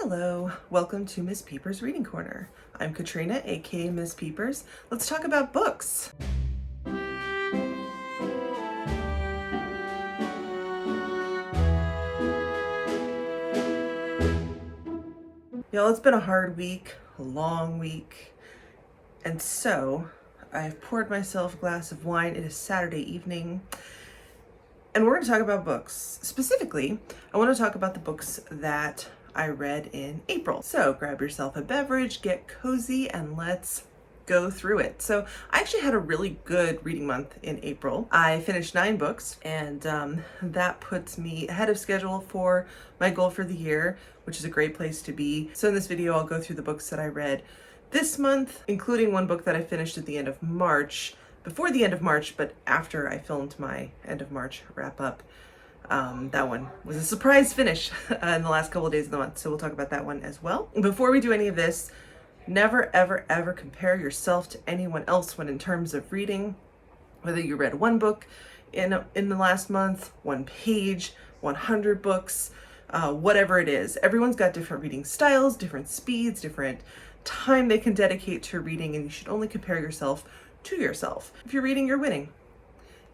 Hello, welcome to Miss Peepers Reading Corner. I'm Katrina, aka Miss Peepers. Let's talk about books. Y'all, it's been a hard week, a long week, and so I've poured myself a glass of wine. It is Saturday evening, and we're going to talk about books. Specifically, I want to talk about the books that I read in April. So grab yourself a beverage, get cozy, and let's go through it. So I actually had a really good reading month in April. I finished 9 books, and that puts me ahead of schedule for my goal for the year, which is a great place to be. So in this video, I'll go through the books that I read this month, including one book that I finished at the end of March, before the end of March, but after I filmed my end of March wrap up. That one was a surprise finish in the last couple of days of the month, so we'll talk about that one as well. Before we do any of this, never, ever, ever compare yourself to anyone else when in terms of reading. Whether you read one book in the last month, one page, 100 books, whatever it is. Everyone's got different reading styles, different speeds, different time they can dedicate to reading, and you should only compare yourself to yourself. If you're reading, you're winning.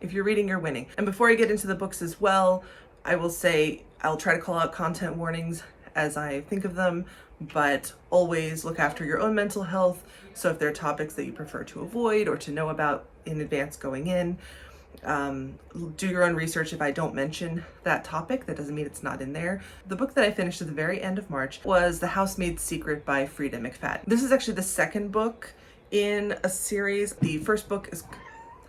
If you're reading, you're winning. And before I get into the books as well, I will say I'll try to call out content warnings as I think of them, but always look after your own mental health. So if there are topics that you prefer to avoid or to know about in advance going in, do your own research. If I don't mention that topic, that doesn't mean it's not in there. The book that I finished at the very end of March was The Housemaid's Secret by Frieda McFadden. This is actually the second book in a series. The first book is...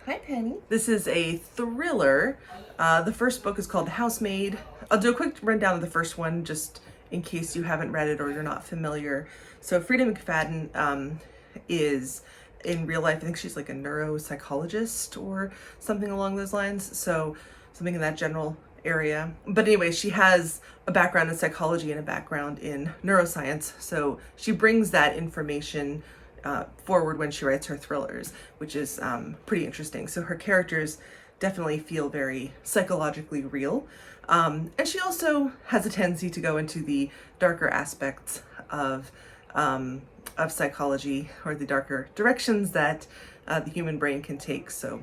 Hi, Penny. This is a thriller. The first book is called The Housemaid. I'll do a quick rundown of the first one just in case you haven't read it or you're not familiar. So Frieda McFadden is in real life, I think she's like a neuropsychologist or something along those lines. So something in that general area. But anyway, she has a background in psychology and a background in neuroscience. So she brings that information forward when she writes her thrillers, which is pretty interesting. So her characters definitely feel very psychologically real. And she also has a tendency to go into the darker aspects of psychology, or the darker directions that the human brain can take. So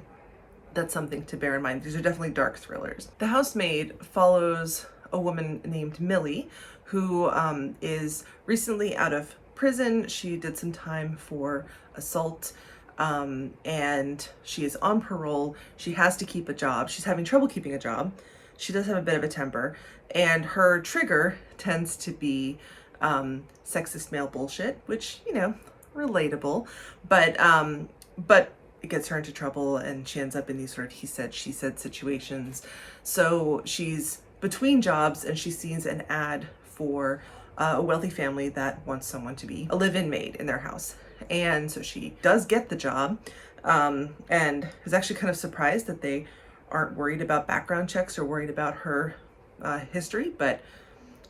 that's something to bear in mind. These are definitely dark thrillers. The Housemaid follows a woman named Millie, who is recently out of prison. She did some time for assault, and she is on parole. She has to keep a job. She's having trouble keeping a job. She does have a bit of a temper, and her trigger tends to be sexist male bullshit, which, you know, relatable, but it gets her into trouble, and she ends up in these sort of he said, she said situations. So she's between jobs, and she sees an ad for a wealthy family that wants someone to be a live-in maid in their house. And so she does get the job, and is actually kind of surprised that they aren't worried about background checks or worried about her history, but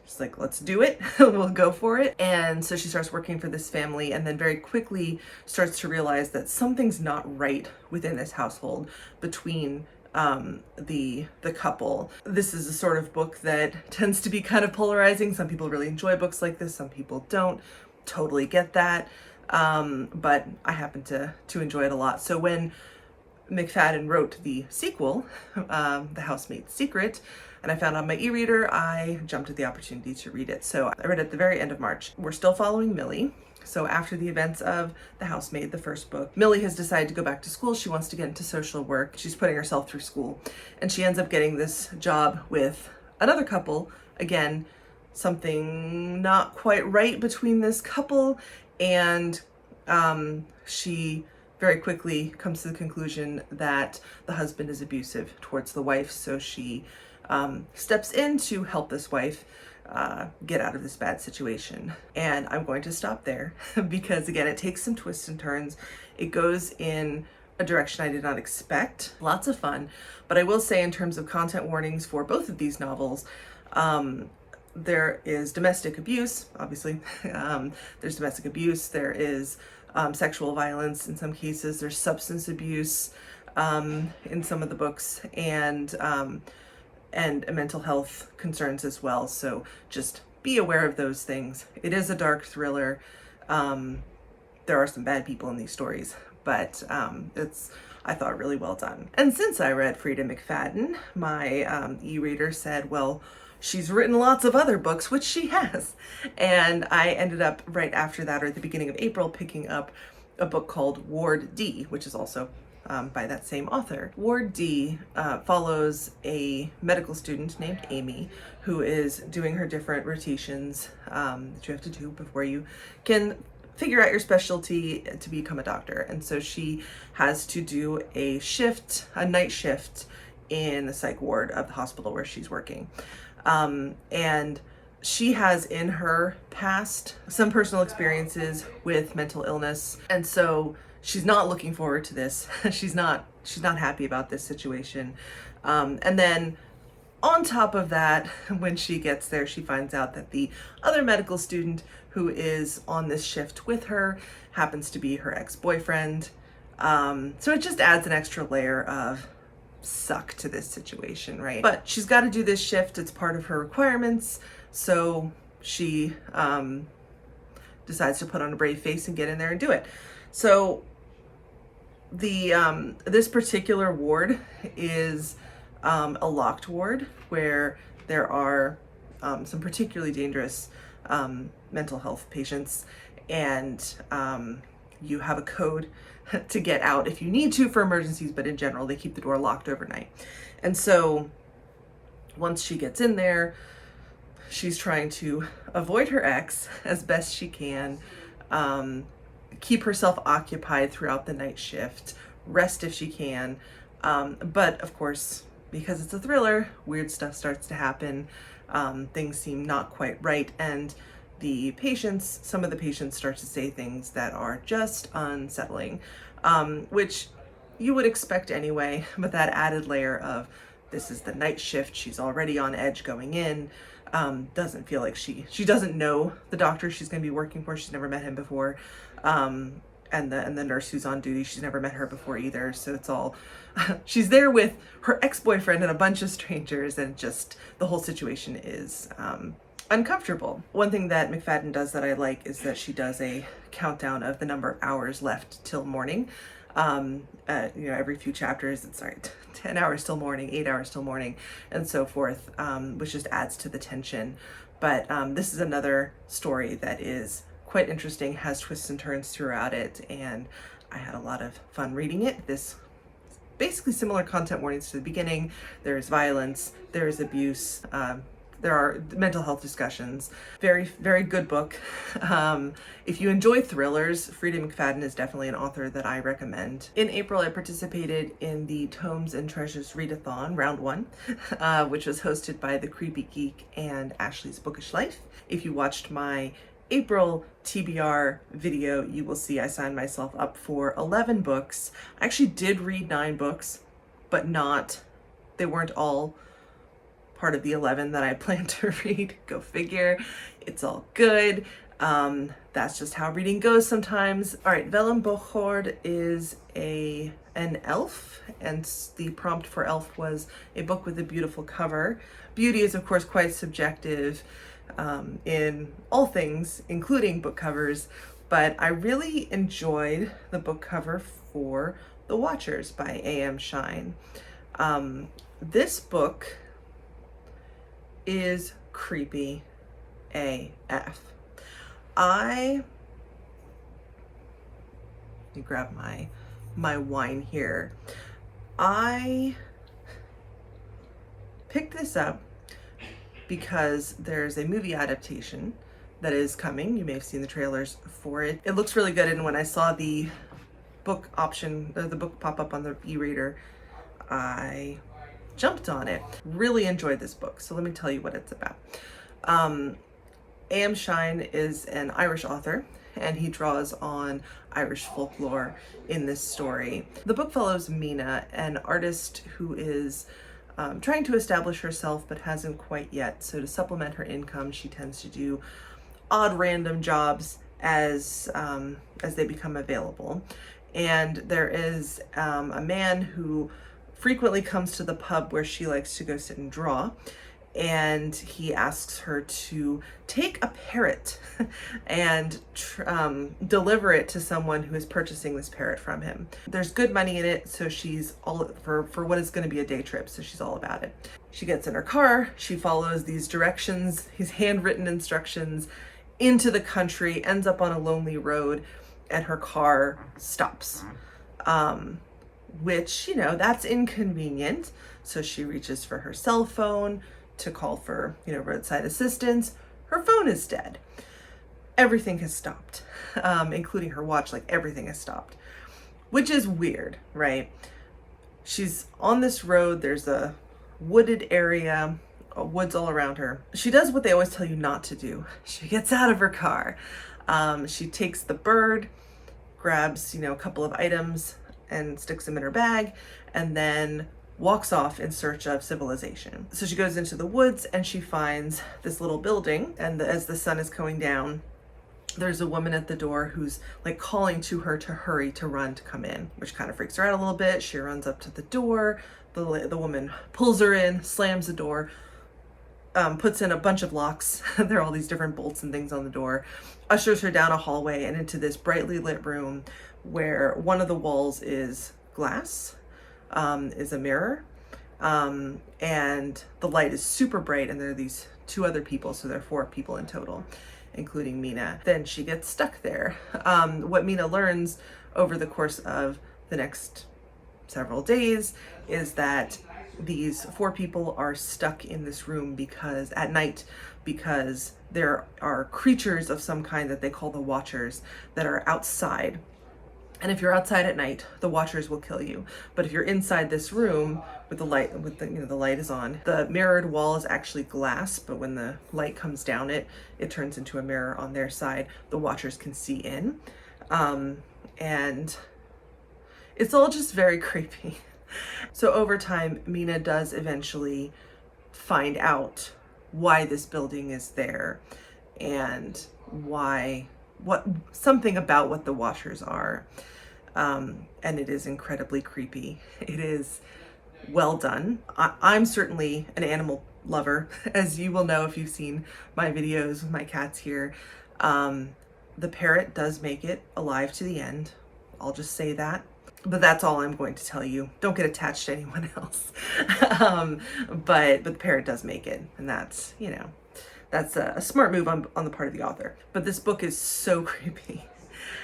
she's like, let's do it. We'll go for it. And so she starts working for this family, and then very quickly starts to realize that something's not right within this household between the couple. This is a sort of book that tends to be kind of polarizing. Some people really enjoy books like this, some people don't. Totally get that. But I happen to enjoy it a lot. So when McFadden wrote the sequel, The Housemaid's Secret, and I found it on my e-reader, I jumped at the opportunity to read it. So I read it at the very end of March. We're still following Millie. So after the events of The Housemaid, the first book, Millie has decided to go back to school. She wants to get into social work. She's putting herself through school, and she ends up getting this job with another couple. Again, something not quite right between this couple, and she very quickly comes to the conclusion that the husband is abusive towards the wife. So she steps in to help this wife get out of this bad situation. And I'm going to stop there because, again, it takes some twists and turns. It goes in a direction I did not expect. Lots of fun. But I will say, in terms of content warnings for both of these novels, there is domestic abuse, obviously. There's domestic abuse. There is sexual violence in some cases. There's substance abuse in some of the books, and mental health concerns as well. So just be aware of those things. It is a dark thriller. There are some bad people in these stories, but it's, I thought, really well done. And since I read Frieda McFadden, my e-reader said, well, she's written lots of other books, which she has. And I ended up right after that, or at the beginning of April, picking up a book called Ward D, which is also by that same author. Ward D follows a medical student named Amy who is doing her different rotations that you have to do before you can figure out your specialty to become a doctor. And so she has to do a shift, a night shift in the psych ward of the hospital where she's working. And she has in her past some personal experiences with mental illness. And so she's not looking forward to this. She's not happy about this situation. And then on top of that, when she gets there, she finds out that the other medical student who is on this shift with her happens to be her ex-boyfriend. So it just adds an extra layer of suck to this situation, right? But she's got to do this shift. It's part of her requirements. So she decides to put on a brave face and get in there and do it. So the this particular ward is a locked ward where there are some particularly dangerous mental health patients, and you have a code to get out if you need to for emergencies, but in general they keep the door locked overnight. And so once she gets in there, she's trying to avoid her ex as best she can, keep herself occupied throughout the night shift, rest if she can, but of course, because it's a thriller, weird stuff starts to happen. Things seem not quite right, and the patients, some of the patients start to say things that are just unsettling, which you would expect anyway, but that added layer of this is the night shift, she's already on edge going in, doesn't feel like she doesn't know the doctor she's going to be working for. She's never met him before. And the nurse who's on duty, she's never met her before either. So it's all, she's there with her ex-boyfriend and a bunch of strangers, and just the whole situation is uncomfortable. One thing that McFadden does that I like is that she does a countdown of the number of hours left till morning. Every few chapters, it's 10 hours till morning, 8 hours till morning, and so forth, which just adds to the tension. But this is another story that is quite interesting, has twists and turns throughout it, and I had a lot of fun reading it. This basically similar content warnings to the beginning. There is violence, there is abuse, there are mental health discussions. Very, very good book. If you enjoy thrillers, Frieda McFadden is definitely an author that I recommend. In April, I participated in the Tomes Treasures Readathon, round 1, which was hosted by The Creepy Geek and Ashley's Bookish Life. If you watched my April TBR video, you will see I signed myself up for 11 books. I actually did read 9 books, but they weren't all part of the 11 that I planned to read. Go figure. It's all good. That's just how reading goes sometimes. All right, Vellum Bochord is an elf, and the prompt for elf was a book with a beautiful cover. Beauty is, of course, quite subjective in all things, including book covers, but I really enjoyed the book cover for The Watchers by A.M. Shine. This book is creepy AF. Let me grab my wine here. I picked this up because there's a movie adaptation that is coming. You may have seen the trailers for it. It looks really good, and when I saw the book option, the book pop up on the e-reader, I jumped on it. Really enjoyed this book, so let me tell you what it's about. A.M. Shine is an Irish author, and he draws on Irish folklore in this story. The book follows Mina, an artist who is trying to establish herself but hasn't quite yet. So to supplement her income, she tends to do odd random jobs as they become available. And there is a man who frequently comes to the pub where she likes to go sit and draw, and he asks her to take a parrot and deliver it to someone who is purchasing this parrot from him. There's good money in it, so she's all for what is going to be a day trip, so she's all about it. She gets in her car, she follows these directions, his handwritten instructions, into the country, ends up on a lonely road, and her car stops. Which, you know, that's inconvenient. So she reaches for her cell phone to call for, you know, roadside assistance. Her phone is dead. Everything has stopped, including her watch. Like, everything has stopped, which is weird, right? She's on this road. There's a wooded area, woods all around her. She does what they always tell you not to do. She gets out of her car. She takes the bird, grabs, you know, a couple of items and sticks them in her bag, and then walks off in search of civilization. So she goes into the woods and she finds this little building, and as the sun is going down, there's a woman at the door who's like calling to her to hurry, to run, to come in, which kind of freaks her out a little bit. She runs up to the door. The woman pulls her in, slams the door, puts in a bunch of locks. There are all these different bolts and things on the door, ushers her down a hallway and into this brightly lit room where one of the walls is glass, is a mirror, and the light is super bright, and there are these two other people, so there are 4 people in total, including Mina. Then she gets stuck there. What Mina learns over the course of the next several days is that these 4 people are stuck in this room because at night, because there are creatures of some kind that they call the Watchers that are outside. And if you're outside at night, the Watchers will kill you. But if you're inside this room with the light, the light is on, the mirrored wall is actually glass, but when the light comes down it turns into a mirror on their side. The Watchers can see in. And it's all just very creepy. So over time, Mina does eventually find out why this building is there and something about what the Watchers are. And it is incredibly creepy. It is well done. I'm certainly an animal lover, as you will know if you've seen my videos with my cats here. The parrot does make it alive to the end. I'll just say that. But that's all I'm going to tell you. Don't get attached to anyone else. But the parrot does make it, and that's, you know, that's a smart move on the part of the author. But this book is so creepy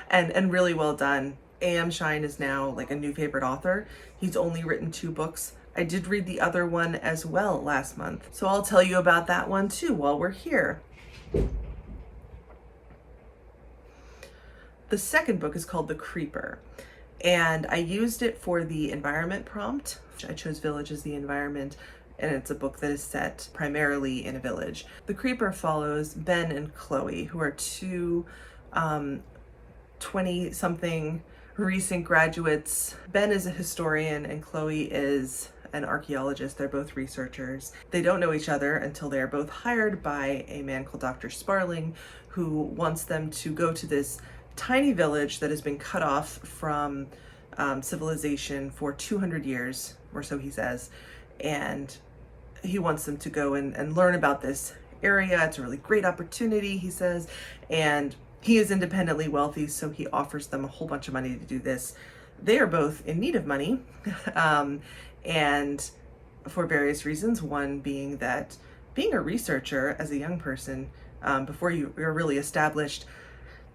and really well done. A.M. Shine is now like a new favorite author. He's only written 2 books. I did read the other one as well last month, so I'll tell you about that one too while we're here. The second book is called The Creeper, and I used it for the environment prompt. I chose village as the environment, and it's a book that is set primarily in a village. The Creeper follows Ben and Chloe, who are 2 20-something recent graduates. Ben is a historian and Chloe is an archaeologist. They're both researchers. They don't know each other until they are both hired by a man called Dr. Sparling, who wants them to go to this tiny village that has been cut off from civilization for 200 years, or so he says, and he wants them to go and learn about this area. It's a really great opportunity, he says, and he is independently wealthy, so he offers them a whole bunch of money to do this. They are both in need of money, and for various reasons, one being that being a researcher as a young person, before you're really established,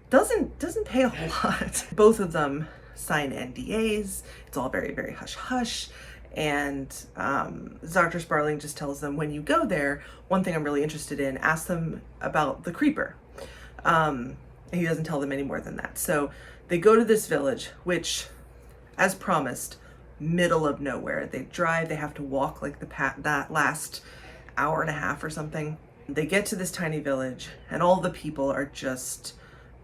doesn't pay a whole lot. Both of them sign NDAs. It's all very, very hush-hush. And Dr. Sparling just tells them, when you go there, one thing I'm really interested in, ask them about the Creeper. He doesn't tell them any more than that. So they go to this village, which, as promised, middle of nowhere. They drive, they have to walk like that last hour and a half or something. They get to this tiny village, and all the people are just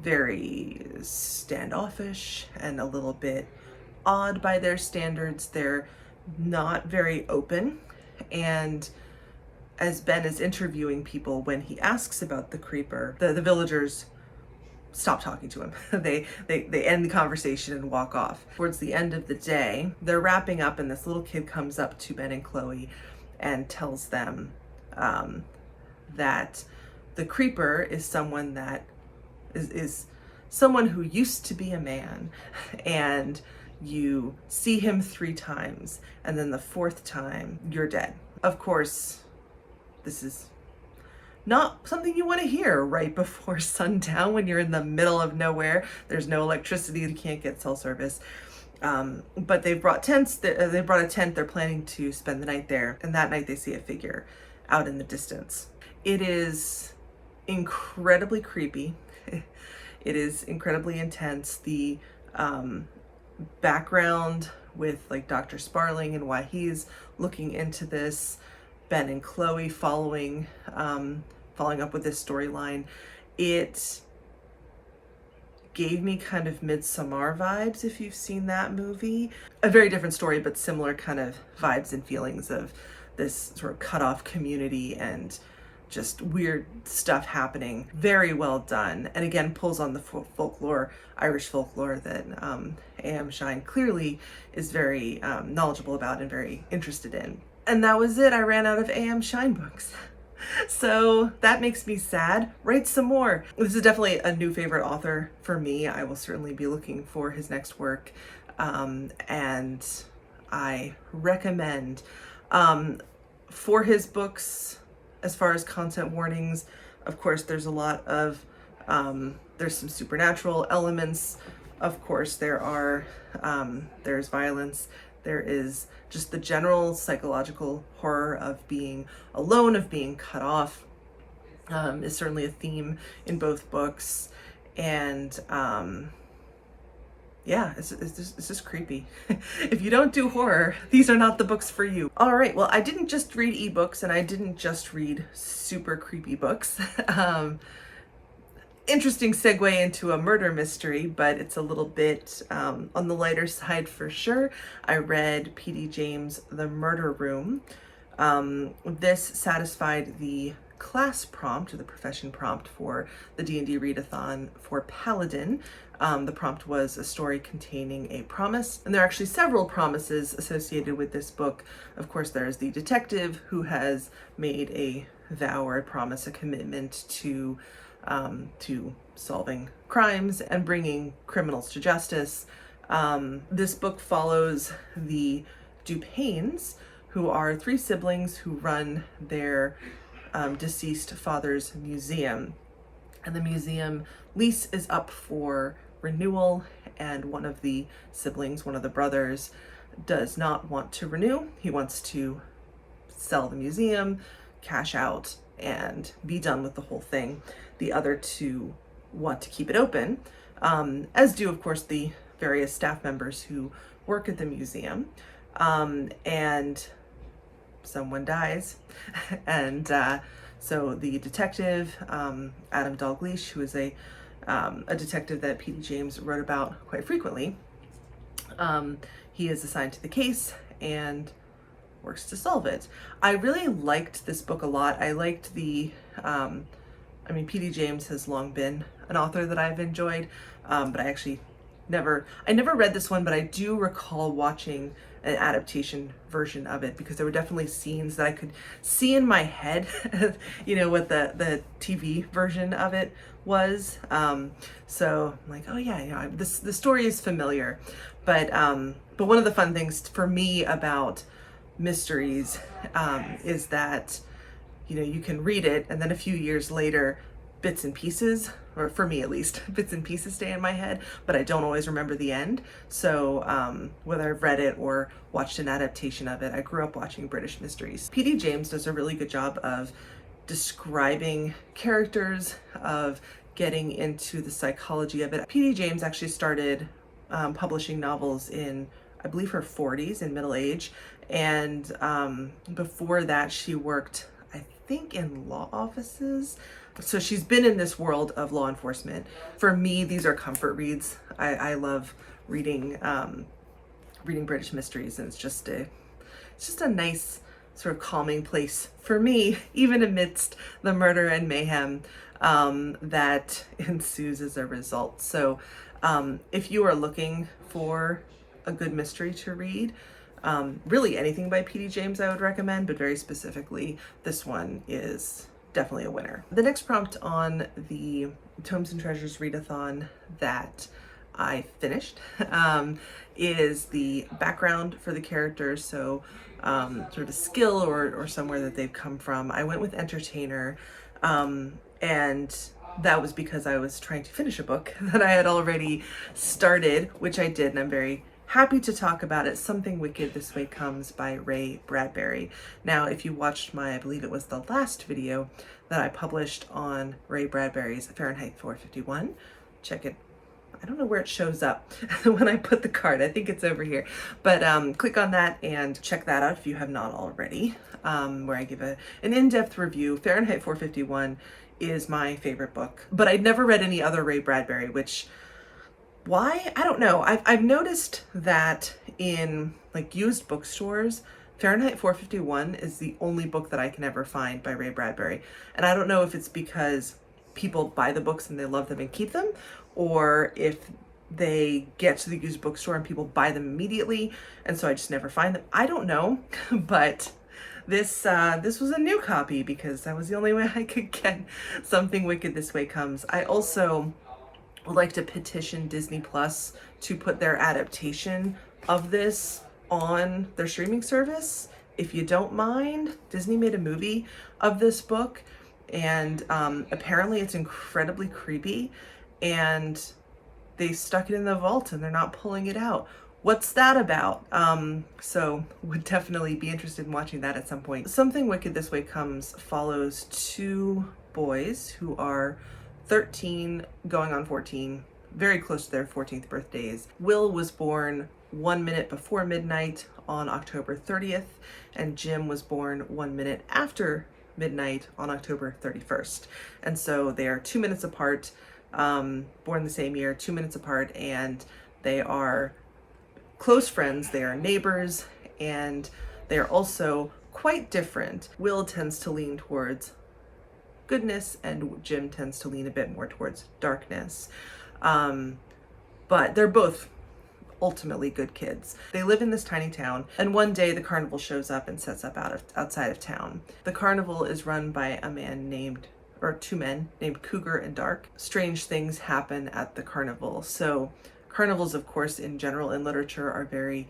very standoffish and a little bit odd by their standards. They're not very open. And as Ben is interviewing people, when he asks about the Creeper, the villagers stop talking to him. They end the conversation and walk off. Towards the end of the day, they're wrapping up, and this little kid comes up to Ben and Chloe and tells them that the creeper is someone that is someone who used to be a man, and you see him 3 times, and then the 4th time you're dead. Of course, this is not something you want to hear right before sundown when you're in the middle of nowhere. There's no electricity, you can't get cell service. But they've brought tents. They brought a tent. They're planning to spend the night there, and that night they see a figure out in the distance. It is incredibly creepy. It is incredibly intense. The background with like Dr. Sparling and why he's looking into this, Ben and Chloe following up with this storyline, it gave me kind of Midsommar vibes, if you've seen that movie. A very different story, but similar kind of vibes and feelings of this sort of cut off community and just weird stuff happening. Very well done. And again, pulls on the folklore, Irish folklore that A.M. Shine clearly is very knowledgeable about and very interested in. And that was it. I ran out of A.M. Shine books. So that makes me sad. Write some more. This is definitely a new favorite author for me. I will certainly be looking for his next work. And I recommend for his books, as far as content warnings, of course, there's a lot of, there's some supernatural elements. Of course, there's violence. There is just the general psychological horror of being alone, of being cut off, is certainly a theme in both books. And yeah, it's just creepy. If you don't do horror, these are not the books for you. All right, well, I didn't just read ebooks and I didn't just read super creepy books. Interesting segue into a murder mystery, but it's a little bit on the lighter side for sure. I read P.D. James' The Murder Room. This satisfied the class prompt, or the profession prompt, for the D&D Readathon for Paladin. The prompt was a story containing a promise, and there are actually several promises associated with this book. Of course, there's the detective who has made a vow or a promise, a commitment to solving crimes and bringing criminals to justice. This book follows the Dupains, who are 3 siblings who run their deceased father's museum. And the museum lease is up for renewal, and one of the siblings, one of the brothers, does not want to renew. He wants to sell the museum, cash out, and be done with the whole thing. The other 2 want to keep it open, as do, of course, the various staff members who work at the museum. And someone dies. And so the detective, Adam Dalgleish, who is a detective that P.D. James wrote about quite frequently, he is assigned to the case and works to solve it. I really liked this book a lot. I liked the, P.D. James has long been an author that I've enjoyed, but I actually never read this one, but I do recall watching an adaptation version of it, because there were definitely scenes that I could see in my head, what the TV version of it was. So I'm like, oh yeah, the story is familiar, but one of the fun things for me about mysteries is that you can read it, and then a few years later, bits and pieces, or for me at least, bits and pieces stay in my head, but I don't always remember the end. So whether I've read it or watched an adaptation of it, I grew up watching British mysteries. P.D. James does a really good job of describing characters, of getting into the psychology of it. P.D. James actually started publishing novels in, I believe, her 40s, in middle age. And before that, she worked, I think, in law offices. So she's been in this world of law enforcement. For me, these are comfort reads. I love reading British mysteries, and it's just a nice sort of calming place for me, even amidst the murder and mayhem that ensues as a result. So if you are looking for a good mystery to read, Really anything by P.D. James I would recommend, but very specifically, this one is definitely a winner. The next prompt on the Tomes and Treasures Readathon that I finished is the background for the characters, so sort of skill or somewhere that they've come from. I went with entertainer, and that was because I was trying to finish a book that I had already started, which I did, and I'm very happy to talk about it. Something Wicked This Way Comes by Ray Bradbury. Now, if you watched my, I believe it was the last video that I published on Ray Bradbury's Fahrenheit 451, check it. I don't know where it shows up when I put the card. I think it's over here. But click on that and check that out if you have not already, where I give an in-depth review. Fahrenheit 451 is my favorite book, but I'd never read any other Ray Bradbury, which, why? I don't know. I've noticed that in like used bookstores, Fahrenheit 451 is the only book that I can ever find by Ray Bradbury. And I don't know if it's because people buy the books and they love them and keep them, or if they get to the used bookstore and people buy them immediately, and so I just never find them. I don't know, but this was a new copy because that was the only way I could get Something Wicked This Way Comes. I also would like to petition Disney Plus to put their adaptation of this on their streaming service. If you don't mind, Disney made a movie of this book, and apparently it's incredibly creepy, and they stuck it in the vault and they're not pulling it out. What's that about? So would definitely be interested in watching that at some point. Something Wicked This Way Comes follows two boys who are 13 going on 14, very close to their 14th birthdays. Will was born 1 minute before midnight on October 30th, and Jim was born 1 minute after midnight on October 31st. And so they are 2 minutes apart, born the same year, 2 minutes apart, and they are close friends, they are neighbors, and they are also quite different. Will tends to lean towards goodness, and Jim tends to lean a bit more towards darkness. But they're both ultimately good kids. They live in this tiny town, and one day the carnival shows up and sets up outside of town. The carnival is run by two men named Cougar and Dark. Strange things happen at the carnival. So carnivals, of course, in general in literature are very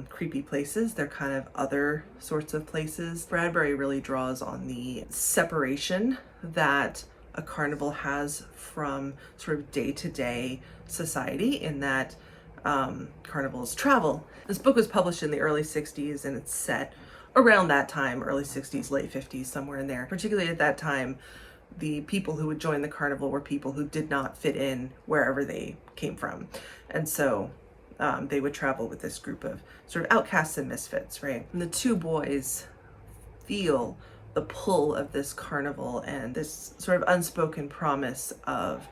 creepy places. They're kind of other sorts of places. Bradbury really draws on the separation that a carnival has from sort of day-to-day society, in that carnivals travel. This book was published in the early 60s, and it's set around that time, early 60s, late 50s, somewhere in there. Particularly at that time, the people who would join the carnival were people who did not fit in wherever they came from. And so they would travel with this group of sort of outcasts and misfits, right? And the two boys feel the pull of this carnival and this sort of unspoken promise of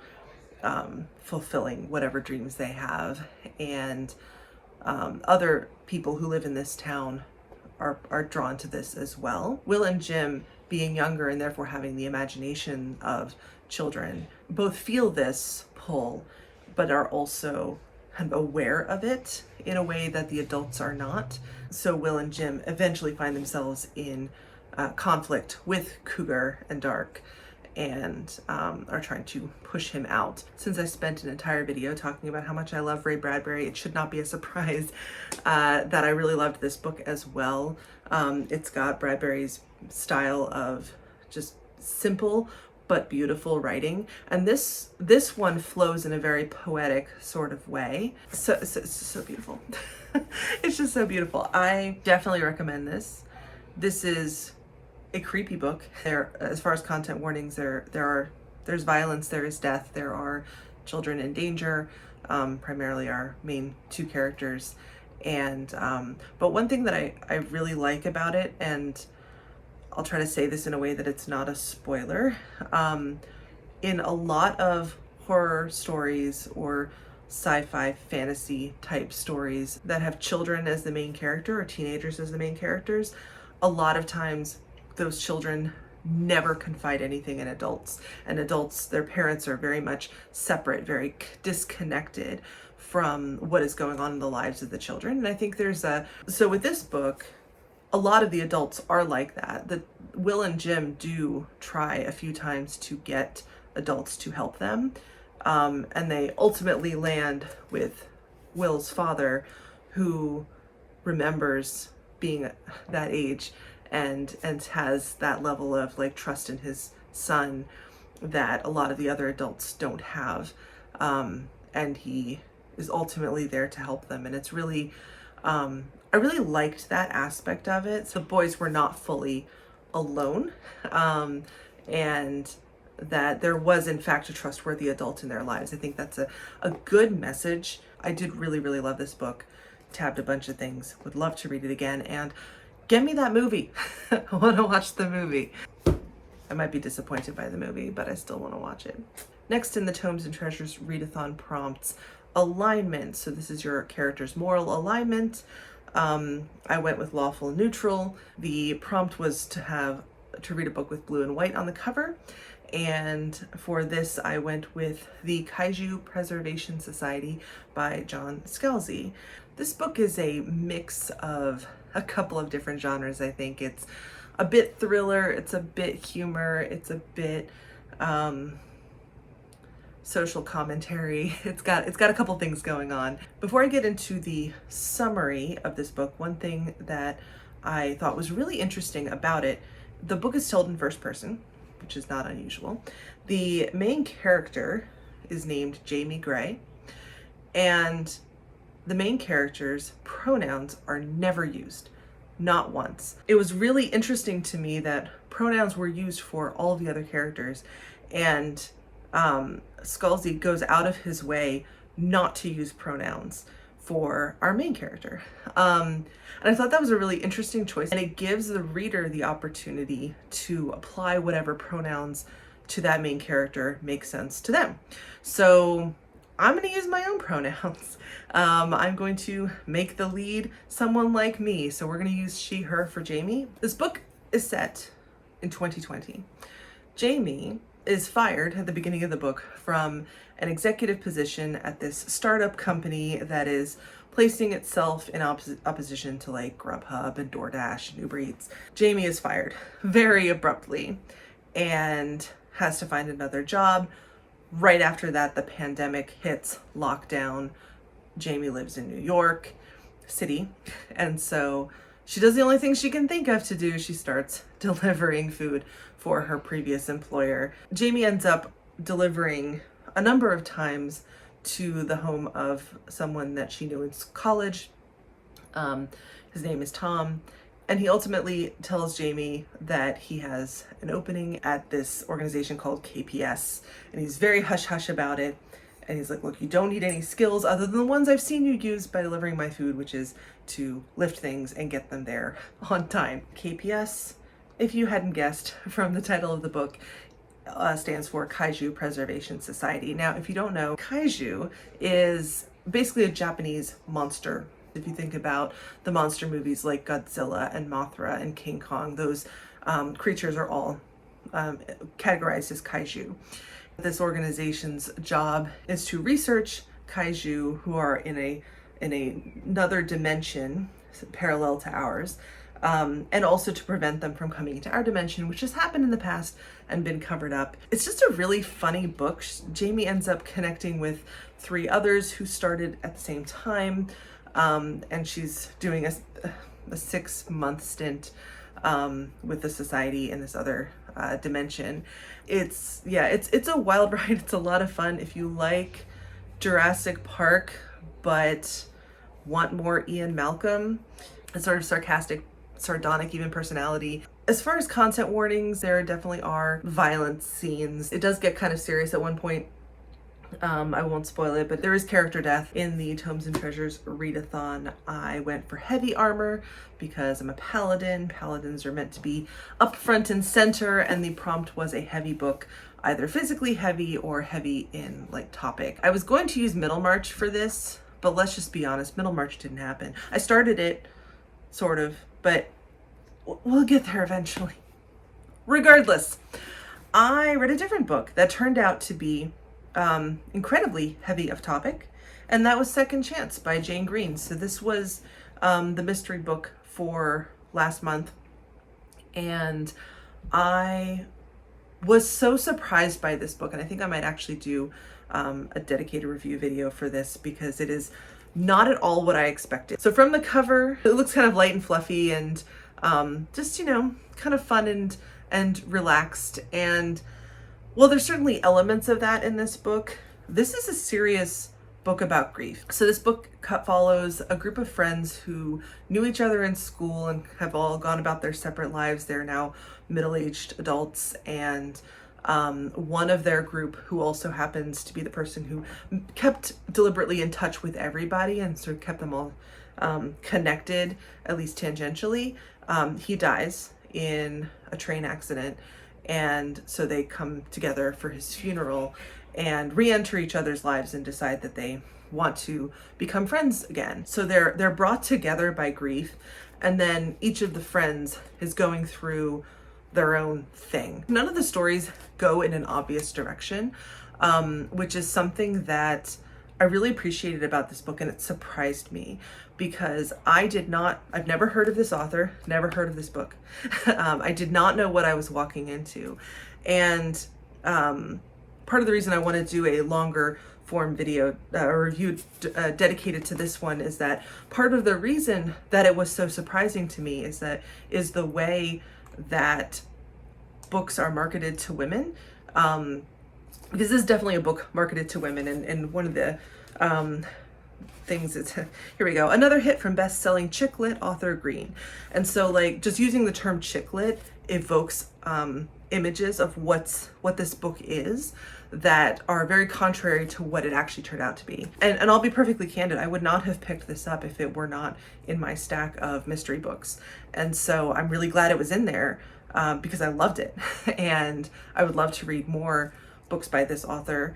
fulfilling whatever dreams they have. And other people who live in this town are drawn to this as well. Will and Jim, being younger and therefore having the imagination of children, both feel this pull, but are also kind of aware of it in a way that the adults are not. So Will and Jim eventually find themselves in conflict with Cougar and Dark, and are trying to push him out. Since I spent an entire video talking about how much I love Ray Bradbury, it should not be a surprise that I really loved this book as well. It's got Bradbury's style of just simple but beautiful writing, and this one flows in a very poetic sort of way. So beautiful. It's just so beautiful. I definitely recommend this. This is a creepy book. As far as content warnings, there's violence, there is death, there are children in danger, primarily our main two characters. And but one thing that I really like about it, and I'll try to say this in a way that it's not a spoiler, in a lot of horror stories or sci-fi fantasy type stories that have children as the main character or teenagers as the main characters, a lot of times those children never confide anything in adults. And adults, their parents are very much separate, very disconnected from what is going on in the lives of the children. And I think so with this book, a lot of the adults are like that. Will and Jim do try a few times to get adults to help them. And they ultimately land with Will's father, who remembers being that age and has that level of like trust in his son that a lot of the other adults don't have. And he is ultimately there to help them. And it's really, I really liked that aspect of it. So the boys were not fully alone. And that there was in fact a trustworthy adult in their lives. I think that's a good message. I did really, really love this book. Tabbed a bunch of things. Would love to read it again. And get me that movie. I want to watch the movie. I might be disappointed by the movie, but I still want to watch it. Next in the Tomes and Treasures Readathon prompts, alignment. So this is your character's moral alignment. I went with lawful and neutral. The prompt was to read a book with blue and white on the cover. And for this, I went with the Kaiju Preservation Society by John Scalzi. This book is a mix of a couple of different genres. I think it's a bit thriller, it's a bit humor, it's a bit social commentary. It's got a couple things going on. Before I get into the summary of this book, one thing that I thought was really interesting about it, the book is told in first person, which is not unusual. The main character is named Jamie Gray, and the main character's pronouns are never used, not once. It was really interesting to me that pronouns were used for all the other characters, and Scalzi goes out of his way not to use pronouns for our main character. And I thought that was a really interesting choice, and it gives the reader the opportunity to apply whatever pronouns to that main character make sense to them. So I'm going to use my own pronouns. I'm going to make the lead someone like me. So we're going to use she, her for Jamie. This book is set in 2020. Jamie is fired at the beginning of the book from an executive position at this startup company that is placing itself in opposition to like Grubhub and DoorDash and Uber Eats. Jamie is fired very abruptly and has to find another job. Right after that, the pandemic hits, lockdown. Jamie lives in New York City, and so she does the only thing she can think of to do. She starts delivering food for her previous employer. Jamie ends up delivering a number of times to the home of someone that she knew in college. His name is Tom, and he ultimately tells Jamie that he has an opening at this organization called KPS, and he's very hush-hush about it. And he's like, look, you don't need any skills other than the ones I've seen you use by delivering my food, which is to lift things and get them there on time. KPS, if you hadn't guessed from the title of the book, stands for Kaiju Preservation Society. Now, if you don't know, Kaiju is basically a Japanese monster. If you think about the monster movies like Godzilla and Mothra and King Kong, those creatures are all categorized as Kaiju. This organization's job is to research Kaiju who are in another dimension parallel to ours, and also to prevent them from coming into our dimension, which has happened in the past and been covered up. It's just a really funny book. Jamie ends up connecting with 3 others who started at the same time, and she's doing a 6-month stint with the society in this other dimension. It's a wild ride. It's a lot of fun. If you like Jurassic Park but want more Ian Malcolm, a sort of sarcastic, sardonic even personality. As far as content warnings, there definitely are violent scenes. It does get kind of serious at one point. I won't spoil it, but there is character death in the Tomes and Treasures Readathon. I went for heavy armor because I'm a paladin. Paladins are meant to be up front and center, and the prompt was a heavy book, either physically heavy or heavy in like topic. I was going to use Middlemarch for this, but let's just be honest, Middlemarch didn't happen. I started it, sort of, but we'll get there eventually. Regardless, I read a different book that turned out to be incredibly heavy of topic, and that was Second Chance by Jane Green. So this was the mystery book for last month, and I was so surprised by this book, and I think I might actually do a dedicated review video for this because it is not at all what I expected. So from the cover, it looks kind of light and fluffy and just, you know, kind of fun and relaxed. And well, there's certainly elements of that in this book. This is a serious book about grief. So this book follows a group of friends who knew each other in school and have all gone about their separate lives. They're now middle-aged adults, and one of their group, who also happens to be the person who kept deliberately in touch with everybody and sort of kept them all connected, at least tangentially, he dies in a train accident, and so they come together for his funeral and re-enter each other's lives and decide that they want to become friends again. So they're brought together by grief, and then each of the friends is going through their own thing. None of the stories go in an obvious direction, which is something that I really appreciated about this book, and it surprised me because I've never heard of this author, never heard of this book. I did not know what I was walking into. And part of the reason I want to do a longer form video or review dedicated to this one is that part of the reason that it was so surprising to me is the way that books are marketed to women, because this is definitely a book marketed to women, and one of the things is, here we go, another hit from best-selling chick lit author Green. And so, like, just using the term chick lit evokes images of what this book is that are very contrary to what it actually turned out to be. And I'll be perfectly candid, I would not have picked this up if it were not in my stack of mystery books. And so I'm really glad it was in there because I loved it. And I would love to read more books by this author.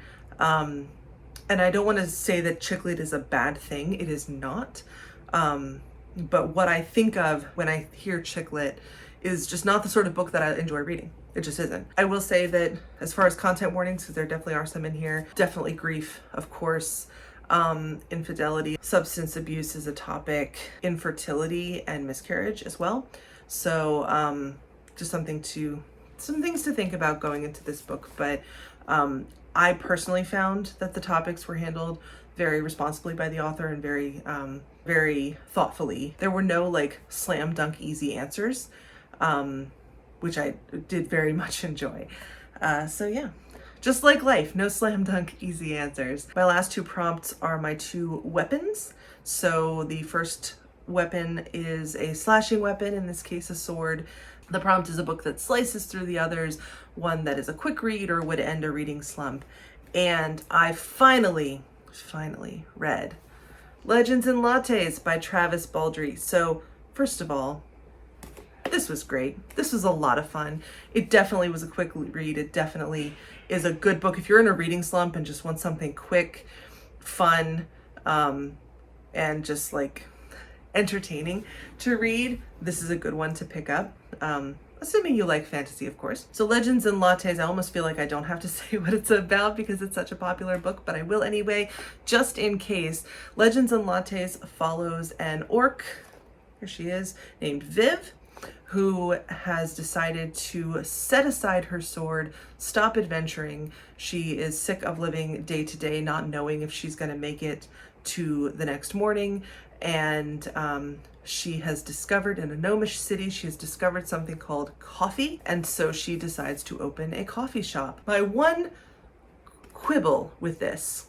And I don't want to say that chick lit is a bad thing. It is not. But what I think of when I hear chick lit is just not the sort of book that I enjoy reading. It just isn't. I will say that as far as content warnings, because there definitely are some in here, definitely grief, of course, infidelity, substance abuse is a topic, infertility and miscarriage as well. So just some things to think about going into this book. But I personally found that the topics were handled very responsibly by the author and very thoughtfully. There were no like slam dunk easy answers, which I did very much enjoy. So yeah, just like life, no slam dunk easy answers. My last two prompts are my two weapons. So the first weapon is a slashing weapon, in this case a sword. The prompt is a book that slices through the others, one that is a quick read or would end a reading slump. And I finally read Legends and Lattes by Travis Baldree. So first of all, this was great. This was a lot of fun. It definitely was a quick read. It definitely is a good book. If you're in a reading slump and just want something quick, fun, and just like entertaining to read, this is a good one to pick up. Assuming you like fantasy, of course. So Legends and Lattes, I almost feel like I don't have to say what it's about because it's such a popular book, but I will anyway, just in case. Legends and Lattes follows an orc, here she is, named Viv, who has decided to set aside her sword, stop adventuring. She is sick of living day to day, not knowing if she's going to make it to the next morning. And she has discovered in a gnomish city, she has discovered something called coffee. And so she decides to open a coffee shop. My one quibble with this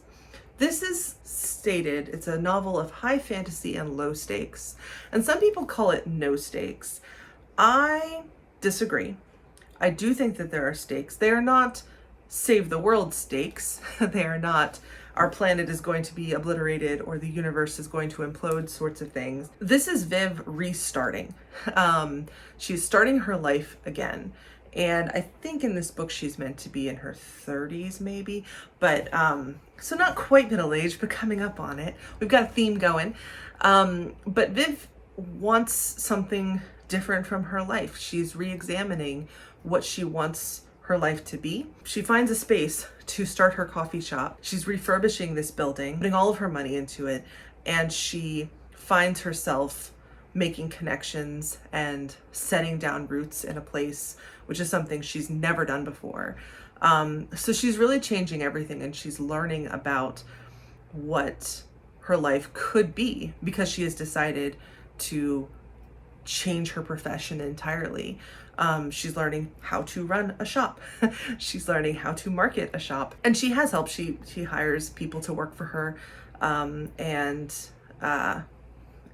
is stated, it's a novel of high fantasy and low stakes. And some people call it no stakes. I disagree. I do think that there are stakes. They are not save the world stakes. They are not our planet is going to be obliterated or the universe is going to implode sorts of things. This is Viv restarting. She's starting her life again. And I think in this book she's meant to be in her 30s maybe, but so not quite middle-aged, but coming up on it. We've got a theme going. But Viv wants something different from her life. She's re-examining what she wants her life to be. She finds a space to start her coffee shop. She's refurbishing this building, putting all of her money into it, and she finds herself making connections and setting down roots in a place, which is something she's never done before. So she's really changing everything, and she's learning about what her life could be because she has decided to change her profession entirely. She's learning how to run a shop. She's learning how to market a shop, and she has help. She hires people to work for her, and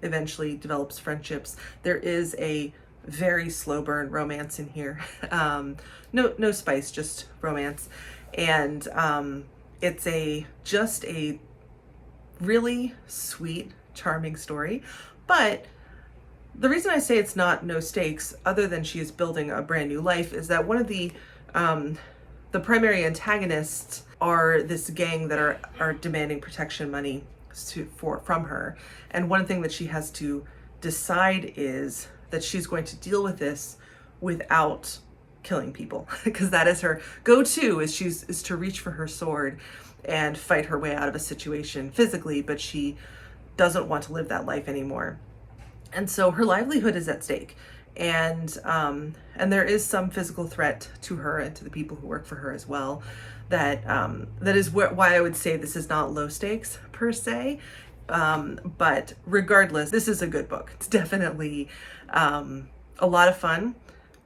eventually develops friendships. There is a very slow burn romance in here. No spice, just romance. And it's just a really sweet, charming story. But the reason I say it's not no stakes, other than she is building a brand new life, is that one of the primary antagonists are this gang that are demanding protection money from her. And one thing that she has to decide is that she's going to deal with this without killing people, because that is her go-to, is to reach for her sword and fight her way out of a situation physically, but she doesn't want to live that life anymore. And so her livelihood is at stake, and there is some physical threat to her and to the people who work for her as well. That is why I would say this is not low stakes per se, but regardless, this is a good book. It's definitely a lot of fun,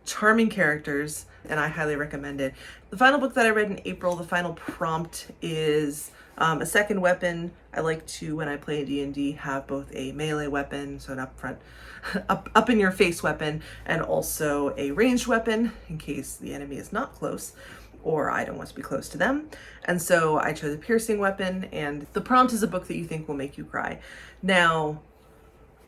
charming characters, and I highly recommend it. The final book that I read in April, the final prompt is a second weapon. I like to, when I play D&D, have both a melee weapon, so an up in your face weapon, and also a ranged weapon in case the enemy is not close or I don't want to be close to them. And so I chose a piercing weapon, and the prompt is a book that you think will make you cry. Now,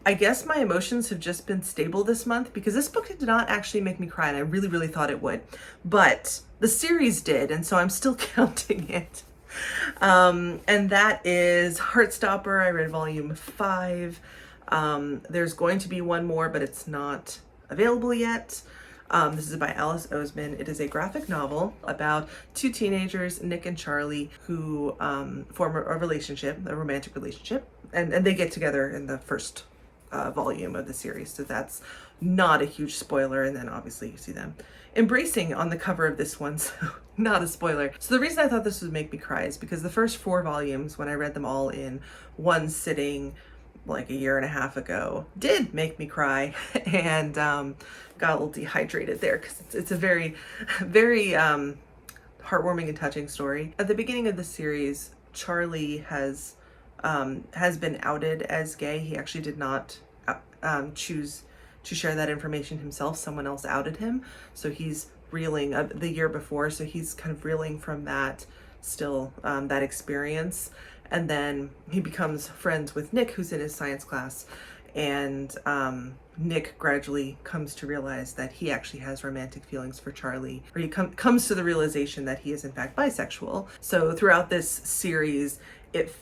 I guess my emotions have just been stable this month, because this book did not actually make me cry, and I really, really thought it would. But the series did, and so I'm still counting it. And that is Heartstopper. I read volume 5. There's going to be one more, but it's not available yet. This is by Alice Oseman. It is a graphic novel about two teenagers, Nick and Charlie, who form a romantic relationship, and they get together in the first volume of the series, so that's not a huge spoiler. And then obviously you see them embracing on the cover of this one, so not a spoiler. So the reason I thought this would make me cry is because the first 4 volumes, when I read them all in one sitting like a year and a half ago, did make me cry, and got a little dehydrated there, because it's a very, very heartwarming and touching story. At the beginning of the series, Charlie has been outed as gay. He actually did not choose to share that information himself. Someone else outed him, so he's reeling the year before, so he's kind of reeling from that still, that experience. And then he becomes friends with Nick, who's in his science class, and Nick gradually comes to realize that he actually has romantic feelings for Charlie, or he comes to the realization that he is in fact bisexual. So throughout this series, it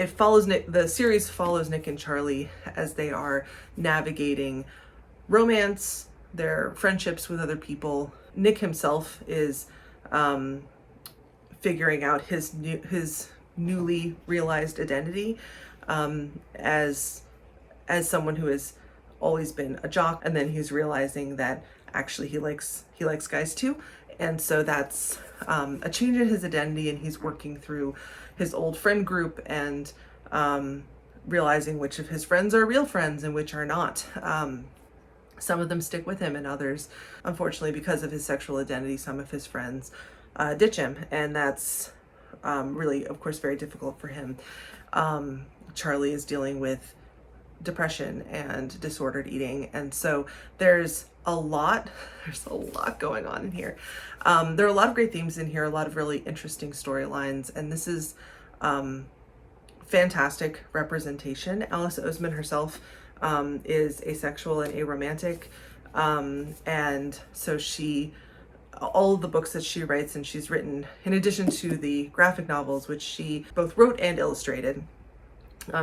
follows Nick. The series follows Nick and Charlie as they are navigating romance, their friendships with other people. Nick himself is figuring out his newly realized identity as someone who has always been a jock, and then he's realizing that actually he likes guys too. And so that's a change in his identity, and he's working through his old friend group and realizing which of his friends are real friends and which are not. Some of them stick with him, and others, unfortunately, because of his sexual identity, some of his friends ditch him, and that's really, of course, very difficult for him. Charlie is dealing with depression and disordered eating, and so there's a lot going on in here. There are a lot of great themes in here, a lot of really interesting storylines, and this is fantastic representation. Alice Oseman herself is asexual and aromantic, and so all of the books that she writes, and she's written, in addition to the graphic novels, which she both wrote and illustrated,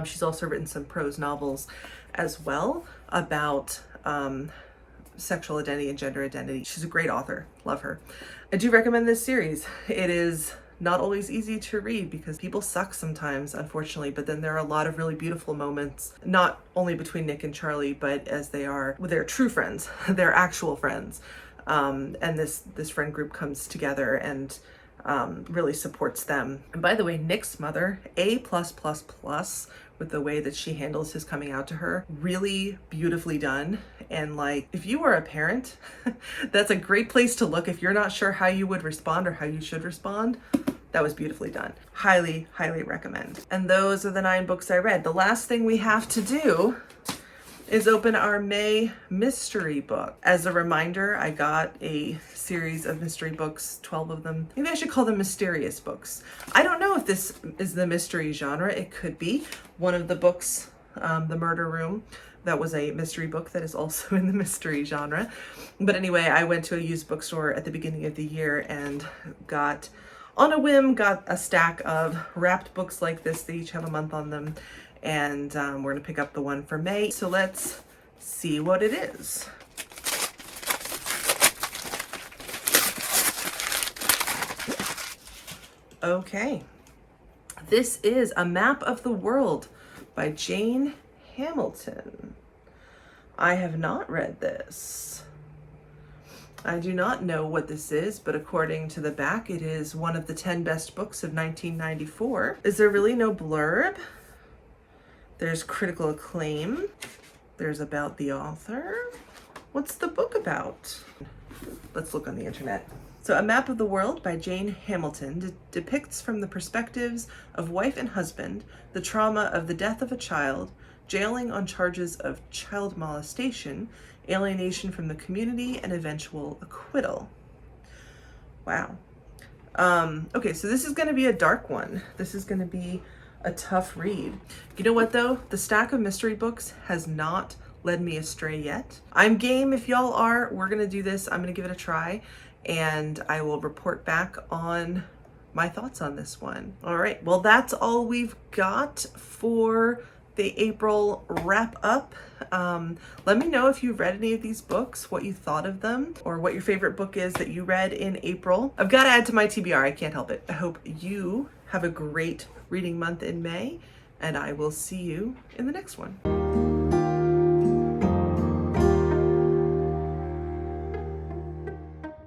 she's also written some prose novels as well about sexual identity and gender identity. She's a great author. Love her. I do recommend this series. It is not always easy to read because people suck sometimes, unfortunately, but then there are a lot of really beautiful moments, not only between Nick and Charlie, but as they are with their true friends, their actual friends. And this friend group comes together and really supports them. And by the way, Nick's mother, A+++, with the way that she handles his coming out to her, really beautifully done. And like, if you are a parent, that's a great place to look if you're not sure how you would respond or how you should respond. That was beautifully done. Highly, highly recommend. And those are the 9 books I read. The last thing we have to do is open our May mystery book. As a reminder, I got a series of mystery books, 12 of them. Maybe I should call them mysterious books. I don't know if this is the mystery genre. It could be. One of the books, The Murder Room, that was a mystery book that is also in the mystery genre. But anyway, I went to a used bookstore at the beginning of the year and got, on a whim, got a stack of wrapped books like this. They each have a month on them. And we're gonna pick up the one for May. So let's see what it is. Okay, this is A Map of the World by Jane Hamilton. I have not read this. I do not know what this is, but according to the back, it is one of the 10 best books of 1994. Is there really no blurb? There's critical acclaim. There's about the author. What's the book about? Let's look on the internet. So A Map of the World by Jane Hamilton depicts from the perspectives of wife and husband the trauma of the death of a child, jailing on charges of child molestation, alienation from the community, and eventual acquittal. Wow. Okay, so this is going to be a dark one. This is going to be a tough read. You know what though? The stack of mystery books has not led me astray yet. I'm game if y'all are. We're gonna do this. I'm gonna give it a try and I will report back on my thoughts on this one. All right, well that's all we've got for the April wrap up. Let me know if you've read any of these books, what you thought of them, or what your favorite book is that you read in April. I've got to add to my TBR, I can't help it. I hope you have a great reading month in May, and I will see you in the next one.